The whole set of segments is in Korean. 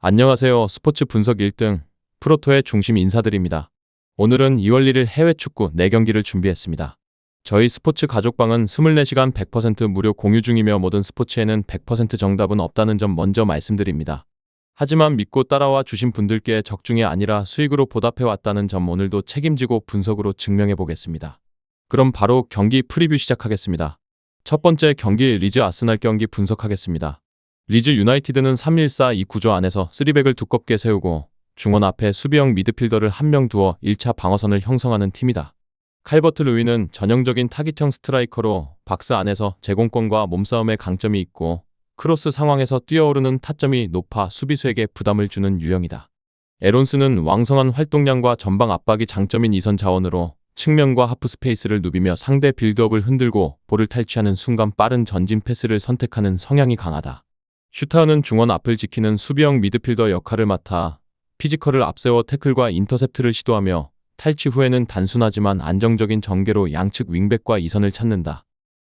안녕하세요. 스포츠 분석 1등 프로토의 중심 인사드립니다. 오늘은 2월 1일 해외 축구 4경기를 준비했습니다. 저희 스포츠 가족방은 24시간 100% 무료 공유 중이며 모든 스포츠에는 100% 정답은 없다는 점 먼저 말씀드립니다. 하지만 믿고 따라와 주신 분들께 적중이 아니라 수익으로 보답해 왔다는 점 오늘도 책임지고 분석으로 증명해 보겠습니다. 그럼 바로 경기 프리뷰 시작하겠습니다. 첫 번째 경기 리즈 아스날 경기 분석하겠습니다. 리즈 유나이티드는 3-1-4-2 구조 안에서 3백을 두껍게 세우고 중원 앞에 수비형 미드필더를 한 명 두어 1차 방어선을 형성하는 팀이다. 칼버트 루이는 전형적인 타깃형 스트라이커로 박스 안에서 제공권과 몸싸움에 강점이 있고 크로스 상황에서 뛰어오르는 타점이 높아 수비수에게 부담을 주는 유형이다. 에론스는 왕성한 활동량과 전방 압박이 장점인 이선 자원으로 측면과 하프 스페이스를 누비며 상대 빌드업을 흔들고 볼을 탈취하는 순간 빠른 전진 패스를 선택하는 성향이 강하다. 슈타우는 중원 앞을 지키는 수비형 미드필더 역할을 맡아 피지컬을 앞세워 태클과 인터셉트를 시도하며 탈취 후에는 단순하지만 안정적인 전개로 양측 윙백과 이선을 찾는다.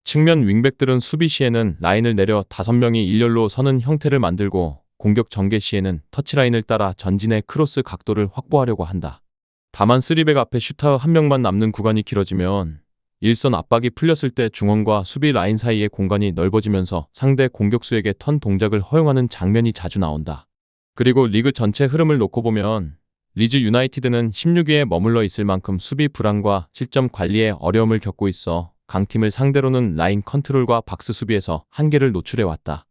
측면 윙백들은 수비 시에는 라인을 내려 5명이 일렬로 서는 형태를 만들고 공격 전개 시에는 터치라인을 따라 전진의 크로스 각도를 확보하려고 한다. 다만 3백 앞에 슈타우 한 명만 남는 구간이 길어지면 일선 압박이 풀렸을 때 중원과 수비 라인 사이의 공간이 넓어지면서 상대 공격수에게 턴 동작을 허용하는 장면이 자주 나온다. 그리고 리그 전체 흐름을 놓고 보면 리즈 유나이티드는 16위에 머물러 있을 만큼 수비 불안과 실점 관리에 어려움을 겪고 있어 강팀을 상대로는 라인 컨트롤과 박스 수비에서 한계를 노출해왔다.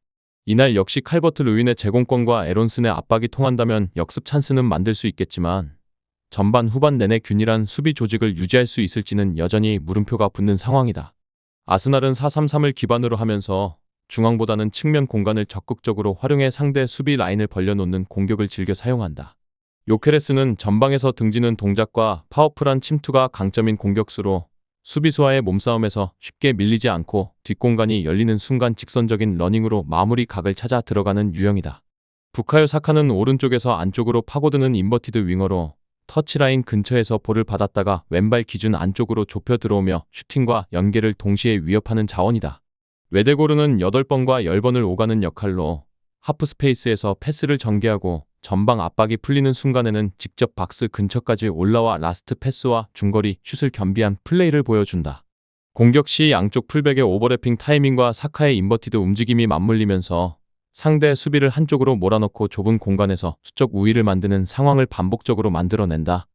이날 역시 칼버트 루인의 제공권과 에론슨의 압박이 통한다면 역습 찬스는 만들 수 있겠지만 전반 후반 내내 균일한 수비 조직을 유지할 수 있을지는 여전히 물음표가 붙는 상황이다. 아스날은 4-3-3을 기반으로 하면서 중앙보다는 측면 공간을 적극적으로 활용해 상대 수비 라인을 벌려놓는 공격을 즐겨 사용한다. 요케레스는 전방에서 등지는 동작과 파워풀한 침투가 강점인 공격수로 수비수와의 몸싸움에서 쉽게 밀리지 않고 뒷공간이 열리는 순간 직선적인 러닝으로 마무리 각을 찾아 들어가는 유형이다. 부카요 사카는 오른쪽에서 안쪽으로 파고드는 인버티드 윙어로 터치라인 근처에서 볼을 받았다가 왼발 기준 안쪽으로 좁혀 들어오며 슈팅과 연계를 동시에 위협하는 자원이다. 웨데고르는 8번과 10번을 오가는 역할로 하프 스페이스에서 패스를 전개하고 전방 압박이 풀리는 순간에는 직접 박스 근처까지 올라와 라스트 패스와 중거리 슛을 겸비한 플레이를 보여준다. 공격 시 양쪽 풀백의 오버래핑 타이밍과 사카의 인버티드 움직임이 맞물리면서 상대 수비를 한쪽으로 몰아넣고 좁은 공간에서 수적 우위를 만드는 상황을 반복적으로 만들어낸다.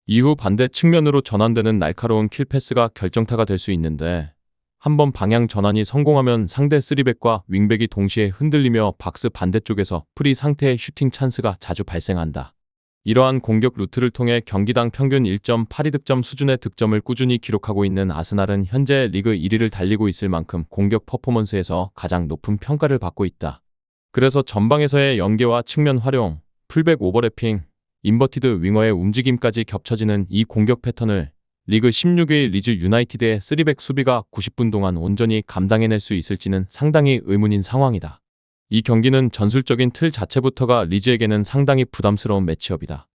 이후 반대 측면으로 전환되는 날카로운 킬패스가 결정타가 될 수 있는데 한번 방향 전환이 성공하면 상대 3백과 윙백이 동시에 흔들리며 박스 반대쪽에서 프리 상태의 슈팅 찬스가 자주 발생한다. 이러한 공격 루트를 통해 경기당 평균 1.82득점 수준의 득점을 꾸준히 기록하고 있는 아스날은 현재 리그 1위를 달리고 있을 만큼 공격 퍼포먼스에서 가장 높은 평가를 받고 있다. 그래서 전방에서의 연계와 측면 활용, 풀백 오버래핑, 인버티드 윙어의 움직임까지 겹쳐지는 이 공격 패턴을 리그 16위 리즈 유나이티드의 3백 수비가 90분 동안 온전히 감당해낼 수 있을지는 상당히 의문인 상황이다. 이 경기는 전술적인 틀 자체부터가 리즈에게는 상당히 부담스러운 매치업이다.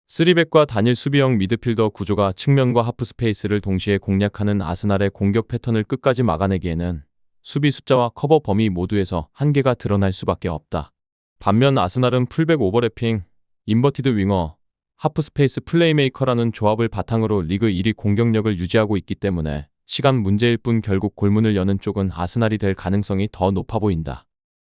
3백과 단일 수비형 미드필더 구조가 측면과 하프 스페이스를 동시에 공략하는 아스날의 공격 패턴을 끝까지 막아내기에는 수비 숫자와 커버 범위 모두에서 한계가 드러날 수밖에 없다. 반면 아스날은 풀백 오버래핑, 인버티드 윙어, 하프 스페이스 플레이메이커라는 조합을 바탕으로 리그 1위 공격력을 유지하고 있기 때문에 시간 문제일 뿐 결국 골문을 여는 쪽은 아스날이 될 가능성이 더 높아 보인다.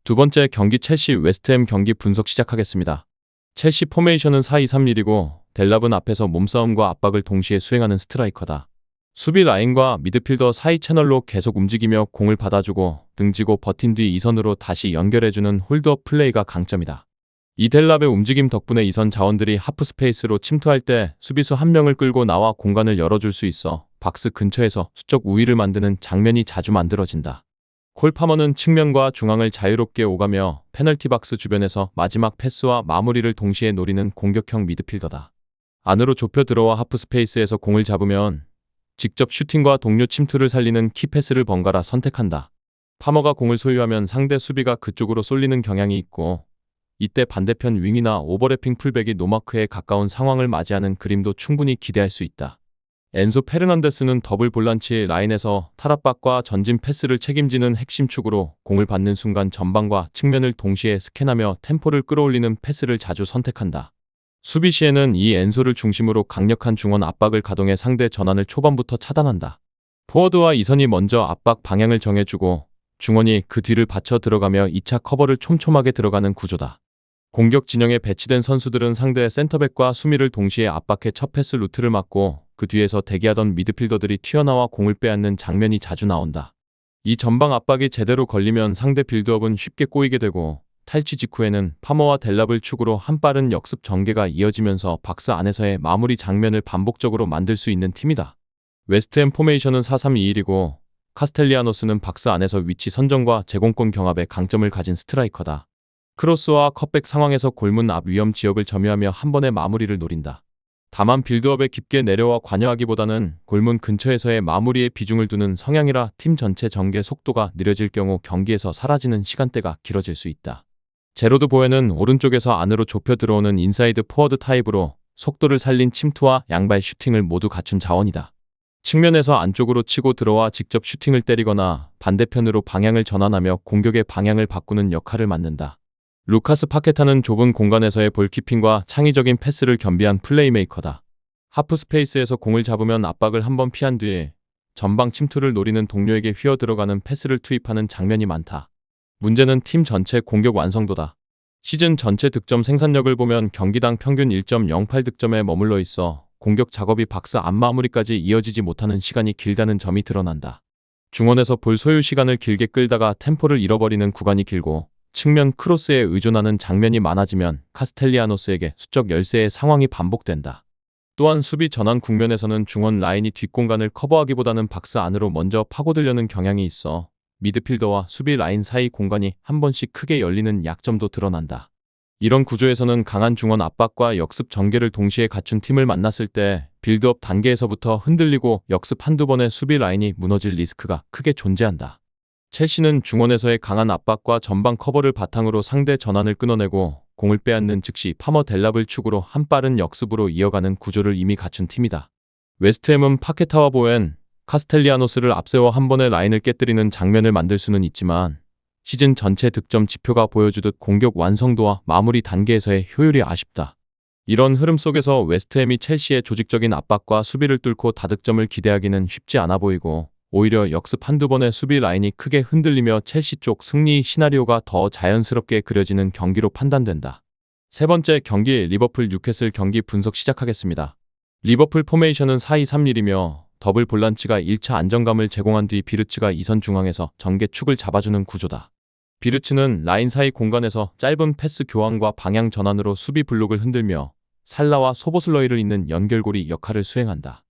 두 번째 경기 첼시 웨스트햄 경기 분석 시작하겠습니다. 첼시 포메이션은 4-2-3-1이고 델랍은 앞에서 몸싸움과 압박을 동시에 수행하는 스트라이커다. 수비 라인과 미드필더 사이 채널로 계속 움직이며 공을 받아주고 등지고 버틴 뒤 이선으로 다시 연결해주는 홀드업 플레이가 강점이다. 이 델랍의 움직임 덕분에 이선 자원들이 하프 스페이스로 침투할 때 수비수 한 명을 끌고 나와 공간을 열어줄 수 있어 박스 근처에서 수적 우위를 만드는 장면이 자주 만들어진다. 콜 파머는 측면과 중앙을 자유롭게 오가며 페널티 박스 주변에서 마지막 패스와 마무리를 동시에 노리는 공격형 미드필더다. 안으로 좁혀 들어와 하프 스페이스에서 공을 잡으면 직접 슈팅과 동료 침투를 살리는 키패스를 번갈아 선택한다. 파머가 공을 소유하면 상대 수비가 그쪽으로 쏠리는 경향이 있고 이때 반대편 윙이나 오버래핑 풀백이 노마크에 가까운 상황을 맞이하는 그림도 충분히 기대할 수 있다. 엔소 페르난데스는 더블 볼란치 라인에서 탈압박과 전진 패스를 책임지는 핵심 축으로 공을 받는 순간 전방과 측면을 동시에 스캔하며 템포를 끌어올리는 패스를 자주 선택한다. 수비 시에는 이 엔소를 중심으로 강력한 중원 압박을 가동해 상대 전환을 초반부터 차단한다. 포워드와 이선이 먼저 압박 방향을 정해주고 중원이 그 뒤를 받쳐 들어가며 2차 커버를 촘촘하게 들어가는 구조다. 공격 진영에 배치된 선수들은 상대 센터백과 수미를 동시에 압박해 첫 패스 루트를 막고 그 뒤에서 대기하던 미드필더들이 튀어나와 공을 빼앗는 장면이 자주 나온다. 이 전방 압박이 제대로 걸리면 상대 빌드업은 쉽게 꼬이게 되고 탈취 직후에는 파머와 델랍을 축으로 한 빠른 역습 전개가 이어지면서 박스 안에서의 마무리 장면을 반복적으로 만들 수 있는 팀이다. 웨스트햄 포메이션은 4-3-2-1이고 카스텔리아노스는 박스 안에서 위치 선정과 제공권 경합에 강점을 가진 스트라이커다. 크로스와 컷백 상황에서 골문 앞 위험 지역을 점유하며 한 번의 마무리를 노린다. 다만 빌드업에 깊게 내려와 관여하기보다는 골문 근처에서의 마무리에 비중을 두는 성향이라 팀 전체 전개 속도가 느려질 경우 경기에서 사라지는 시간대가 길어질 수 있다. 제로드 보에는 오른쪽에서 안으로 좁혀 들어오는 인사이드 포워드 타입으로 속도를 살린 침투와 양발 슈팅을 모두 갖춘 자원이다. 측면에서 안쪽으로 치고 들어와 직접 슈팅을 때리거나 반대편으로 방향을 전환하며 공격의 방향을 바꾸는 역할을 맡는다. 루카스 파케타는 좁은 공간에서의 볼키핑과 창의적인 패스를 겸비한 플레이메이커다. 하프 스페이스에서 공을 잡으면 압박을 한번 피한 뒤에 전방 침투를 노리는 동료에게 휘어 들어가는 패스를 투입하는 장면이 많다. 문제는 팀 전체 공격 완성도다. 시즌 전체 득점 생산력을 보면 경기당 평균 1.08득점에 머물러 있어 공격 작업이 박스 안 마무리까지 이어지지 못하는 시간이 길다는 점이 드러난다. 중원에서 볼 소유 시간을 길게 끌다가 템포를 잃어버리는 구간이 길고 측면 크로스에 의존하는 장면이 많아지면 카스텔리아노스에게 수적 열세의 상황이 반복된다. 또한 수비 전환 국면에서는 중원 라인이 뒷공간을 커버하기보다는 박스 안으로 먼저 파고들려는 경향이 있어 미드필더와 수비 라인 사이 공간이 한 번씩 크게 열리는 약점도 드러난다. 이런 구조에서는 강한 중원 압박과 역습 전개를 동시에 갖춘 팀을 만났을 때 빌드업 단계에서부터 흔들리고 역습 한두 번의 수비 라인이 무너질 리스크가 크게 존재한다. 첼시는 중원에서의 강한 압박과 전방 커버를 바탕으로 상대 전환을 끊어내고 공을 빼앗는 즉시 파머 델랍을 축으로 한 빠른 역습으로 이어가는 구조를 이미 갖춘 팀이다. 웨스트햄은 파케타와 보엔, 카스텔리아노스를 앞세워 한 번의 라인을 깨뜨리는 장면을 만들 수는 있지만 시즌 전체 득점 지표가 보여주듯 공격 완성도와 마무리 단계에서의 효율이 아쉽다. 이런 흐름 속에서 웨스트햄이 첼시의 조직적인 압박과 수비를 뚫고 다득점을 기대하기는 쉽지 않아 보이고 오히려 역습 한두 번의 수비 라인이 크게 흔들리며 첼시 쪽 승리 시나리오가 더 자연스럽게 그려지는 경기로 판단된다. 세 번째 경기 리버풀 뉴캐슬 경기 분석 시작하겠습니다. 리버풀 포메이션은 4-2-3-1이며 더블 볼란치가 1차 안정감을 제공한 뒤 비르츠가 2선 중앙에서 전개축을 잡아주는 구조다. 비르츠는 라인 사이 공간에서 짧은 패스 교환과 방향 전환으로 수비 블록을 흔들며 살라와 소보슬러이를 잇는 연결고리 역할을 수행한다.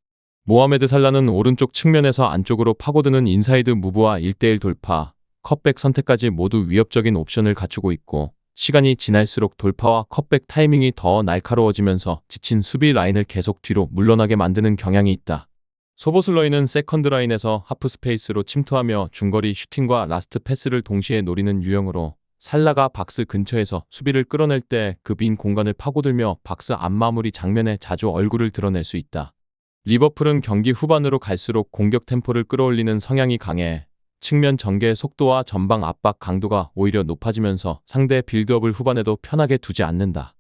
모하메드 살라는 오른쪽 측면에서 안쪽으로 파고드는 인사이드 무브와 1대1 돌파, 컷백 선택까지 모두 위협적인 옵션을 갖추고 있고 시간이 지날수록 돌파와 컷백 타이밍이 더 날카로워지면서 지친 수비 라인을 계속 뒤로 물러나게 만드는 경향이 있다. 소보슬러이는 세컨드 라인에서 하프 스페이스로 침투하며 중거리 슈팅과 라스트 패스를 동시에 노리는 유형으로 살라가 박스 근처에서 수비를 끌어낼 때 그 빈 공간을 파고들며 박스 안 마무리 장면에 자주 얼굴을 드러낼 수 있다. 리버풀은 경기 후반으로 갈수록 공격 템포를 끌어올리는 성향이 강해 측면 전개의 속도와 전방 압박 강도가 오히려 높아지면서 상대 빌드업을 후반에도 편하게 두지 않는다.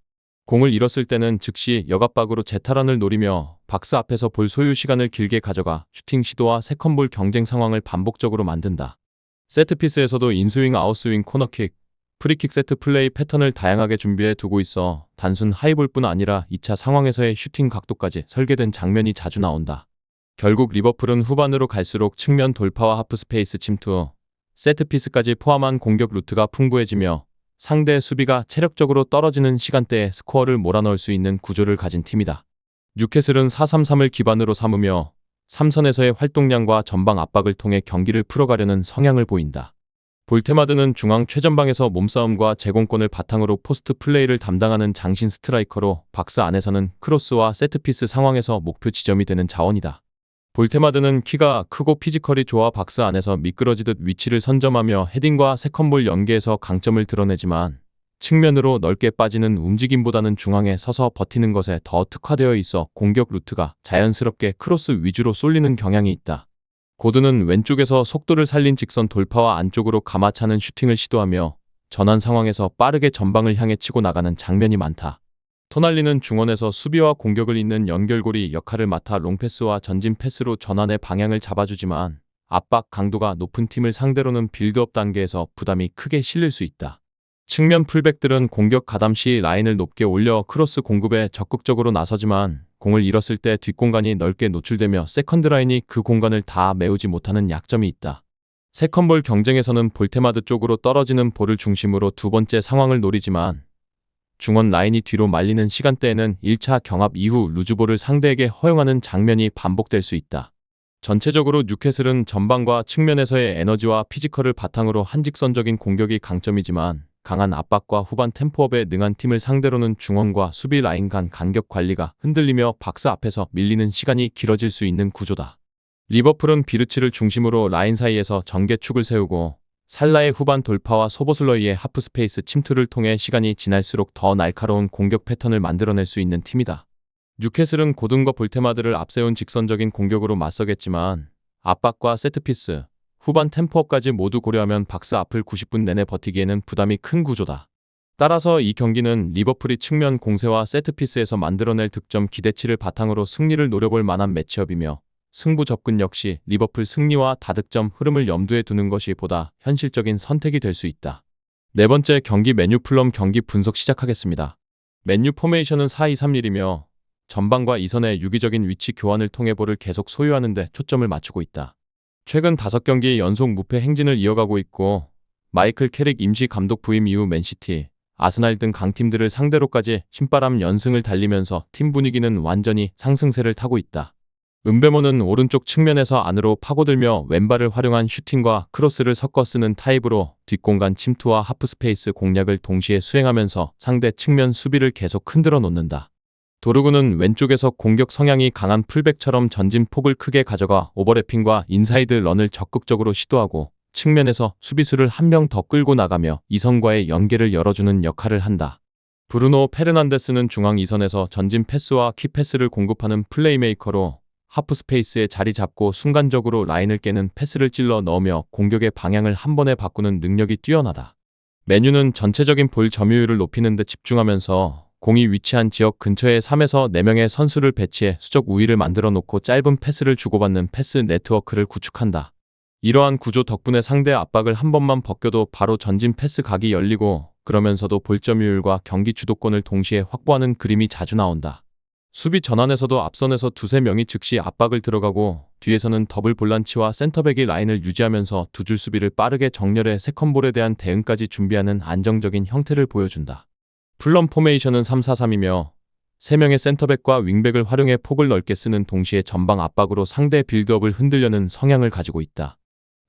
공을 잃었을 때는 즉시 역압박으로 재탈환을 노리며 박스 앞에서 볼 소유 시간을 길게 가져가 슈팅 시도와 세컨볼 경쟁 상황을 반복적으로 만든다. 세트피스에서도 인스윙, 아웃스윙, 코너킥, 프리킥 세트 플레이 패턴을 다양하게 준비해 두고 있어 단순 하이볼뿐 아니라 2차 상황에서의 슈팅 각도까지 설계된 장면이 자주 나온다. 결국 리버풀은 후반으로 갈수록 측면 돌파와 하프 스페이스 침투, 세트피스까지 포함한 공격 루트가 풍부해지며 상대 수비가 체력적으로 떨어지는 시간대에 스코어를 몰아넣을 수 있는 구조를 가진 팀이다. 뉴캐슬은 4-3-3을 기반으로 삼으며 3선에서의 활동량과 전방 압박을 통해 경기를 풀어가려는 성향을 보인다. 볼테마드는 중앙 최전방에서 몸싸움과 제공권을 바탕으로 포스트 플레이를 담당하는 장신 스트라이커로 박스 안에서는 크로스와 세트피스 상황에서 목표 지점이 되는 자원이다. 볼테마드는 키가 크고 피지컬이 좋아 박스 안에서 미끄러지듯 위치를 선점하며 헤딩과 세컨볼 연계에서 강점을 드러내지만 측면으로 넓게 빠지는 움직임보다는 중앙에 서서 버티는 것에 더 특화되어 있어 공격 루트가 자연스럽게 크로스 위주로 쏠리는 경향이 있다. 고드는 왼쪽에서 속도를 살린 직선 돌파와 안쪽으로 감아차는 슈팅을 시도하며 전환 상황에서 빠르게 전방을 향해 치고 나가는 장면이 많다. 토날리는 중원에서 수비와 공격을 잇는 연결고리 역할을 맡아 롱패스와 전진 패스로 전환의 방향을 잡아주지만 압박 강도가 높은 팀을 상대로는 빌드업 단계에서 부담이 크게 실릴 수 있다. 측면 풀백들은 공격 가담 시 라인을 높게 올려 크로스 공급에 적극적으로 나서지만 공을 잃었을 때 뒷공간이 넓게 노출되며 세컨드 라인이 그 공간을 다 메우지 못하는 약점이 있다. 세컨볼 경쟁에서는 볼테마드 쪽으로 떨어지는 볼을 중심으로 두 번째 상황을 노리지만 중원 라인이 뒤로 말리는 시간대에는 1차 경합 이후 루즈볼을 상대에게 허용하는 장면이 반복될 수 있다. 전체적으로 뉴캐슬은 전방과 측면에서의 에너지와 피지컬을 바탕으로 한직선적인 공격이 강점이지만 강한 압박과 후반 템포업에 능한 팀을 상대로는 중원과 수비 라인 간 간격 관리가 흔들리며 박스 앞에서 밀리는 시간이 길어질 수 있는 구조다. 리버풀은 비르치를 중심으로 라인 사이에서 전개축을 세우고 살라의 후반 돌파와 소보슬러이의 하프스페이스 침투를 통해 시간이 지날수록 더 날카로운 공격 패턴을 만들어낼 수 있는 팀이다. 뉴캐슬은 고든과 볼테마드를 앞세운 직선적인 공격으로 맞서겠지만 압박과 세트피스, 후반 템포업까지 모두 고려하면 박스 앞을 90분 내내 버티기에는 부담이 큰 구조다. 따라서 이 경기는 리버풀이 측면 공세와 세트피스에서 만들어낼 득점 기대치를 바탕으로 승리를 노려볼 만한 매치업이며 승부 접근 역시 리버풀 승리와 다득점 흐름을 염두에 두는 것이 보다 현실적인 선택이 될 수 있다. 네 번째 경기 맨유 풀럼 경기 분석 시작하겠습니다. 맨유 포메이션은 4-2-3-1이며 전방과 이선의 유기적인 위치 교환을 통해 볼을 계속 소유하는 데 초점을 맞추고 있다. 최근 5경기 연속 무패 행진을 이어가고 있고 마이클 캐릭 임시 감독 부임 이후 맨시티, 아스날 등 강팀들을 상대로까지 신바람 연승을 달리면서 팀 분위기는 완전히 상승세를 타고 있다. 은베모는 오른쪽 측면에서 안으로 파고들며 왼발을 활용한 슈팅과 크로스를 섞어 쓰는 타입으로 뒷공간 침투와 하프스페이스 공략을 동시에 수행하면서 상대 측면 수비를 계속 흔들어 놓는다. 도르구는 왼쪽에서 공격 성향이 강한 풀백처럼 전진 폭을 크게 가져가 오버래핑과 인사이드 런을 적극적으로 시도하고 측면에서 수비수를 한 명 더 끌고 나가며 이선과의 연계를 열어주는 역할을 한다. 브루노 페르난데스는 중앙 이선에서 전진 패스와 키패스를 공급하는 플레이메이커로 하프스페이스에 자리 잡고 순간적으로 라인을 깨는 패스를 찔러 넣으며 공격의 방향을 한 번에 바꾸는 능력이 뛰어나다. 맨유는 전체적인 볼 점유율을 높이는 데 집중하면서 공이 위치한 지역 근처에 3에서 4명의 선수를 배치해 수적 우위를 만들어 놓고 짧은 패스를 주고받는 패스 네트워크를 구축한다. 이러한 구조 덕분에 상대 압박을 한 번만 벗겨도 바로 전진 패스 각이 열리고 그러면서도 볼 점유율과 경기 주도권을 동시에 확보하는 그림이 자주 나온다. 수비 전환에서도 앞선에서 2-3명이 즉시 압박을 들어가고 뒤에서는 더블 볼란치와 센터백이 라인을 유지하면서 두 줄 수비를 빠르게 정렬해 세컨볼에 대한 대응까지 준비하는 안정적인 형태를 보여준다. 풀럼 포메이션은 3-4-3이며 3명의 센터백과 윙백을 활용해 폭을 넓게 쓰는 동시에 전방 압박으로 상대 빌드업을 흔들려는 성향을 가지고 있다.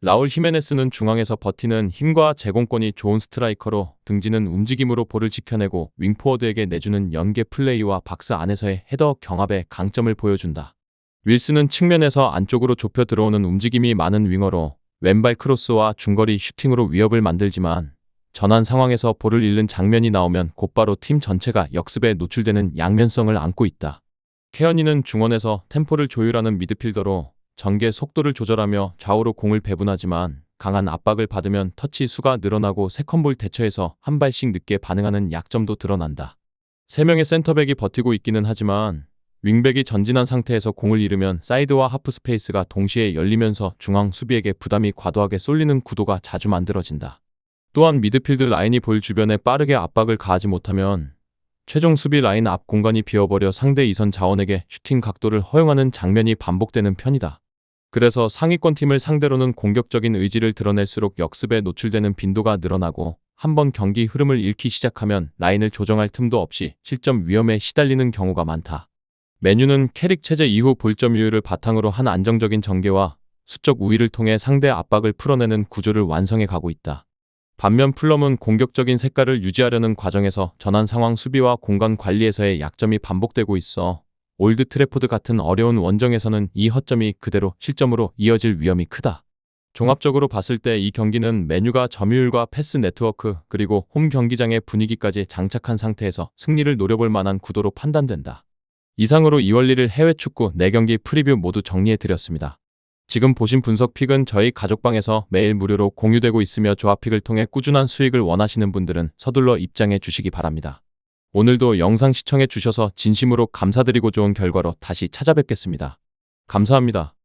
라울 히메네스는 중앙에서 버티는 힘과 제공권이 좋은 스트라이커로 등지는 움직임으로 볼을 지켜내고 윙포워드에게 내주는 연계 플레이와 박스 안에서의 헤더 경합에 강점을 보여준다. 윌스는 측면에서 안쪽으로 좁혀 들어오는 움직임이 많은 윙어로 왼발 크로스와 중거리 슈팅으로 위협을 만들지만 전환 상황에서 볼을 잃는 장면이 나오면 곧바로 팀 전체가 역습에 노출되는 양면성을 안고 있다. 케어니는 중원에서 템포를 조율하는 미드필더로 전개 속도를 조절하며 좌우로 공을 배분하지만 강한 압박을 받으면 터치 수가 늘어나고 세컨볼 대처에서 한 발씩 늦게 반응하는 약점도 드러난다. 3명의 센터백이 버티고 있기는 하지만 윙백이 전진한 상태에서 공을 잃으면 사이드와 하프 스페이스가 동시에 열리면서 중앙 수비에게 부담이 과도하게 쏠리는 구도가 자주 만들어진다. 또한 미드필드 라인이 볼 주변에 빠르게 압박을 가하지 못하면 최종 수비 라인 앞 공간이 비어버려 상대 이선 자원에게 슈팅 각도를 허용하는 장면이 반복되는 편이다. 그래서 상위권 팀을 상대로는 공격적인 의지를 드러낼수록 역습에 노출되는 빈도가 늘어나고 한번 경기 흐름을 잃기 시작하면 라인을 조정할 틈도 없이 실점 위험에 시달리는 경우가 많다. 맨유는 캐릭 체제 이후 볼점유율을 바탕으로 한 안정적인 전개와 수적 우위를 통해 상대 압박을 풀어내는 구조를 완성해 가고 있다. 반면 풀럼은 공격적인 색깔을 유지하려는 과정에서 전환 상황 수비와 공간 관리에서의 약점이 반복되고 있어 올드 트래포드 같은 어려운 원정에서는 이 허점이 그대로 실점으로 이어질 위험이 크다. 종합적으로 봤을 때 이 경기는 메뉴가 점유율과 패스 네트워크 그리고 홈 경기장의 분위기까지 장착한 상태에서 승리를 노려볼 만한 구도로 판단된다. 이상으로 2월 1일 해외 축구 4경기 프리뷰 모두 정리해드렸습니다. 지금 보신 분석 픽은 저희 가족방에서 매일 무료로 공유되고 있으며 조합픽을 통해 꾸준한 수익을 원하시는 분들은 서둘러 입장해 주시기 바랍니다. 오늘도 영상 시청해 주셔서 진심으로 감사드리고 좋은 결과로 다시 찾아뵙겠습니다. 감사합니다.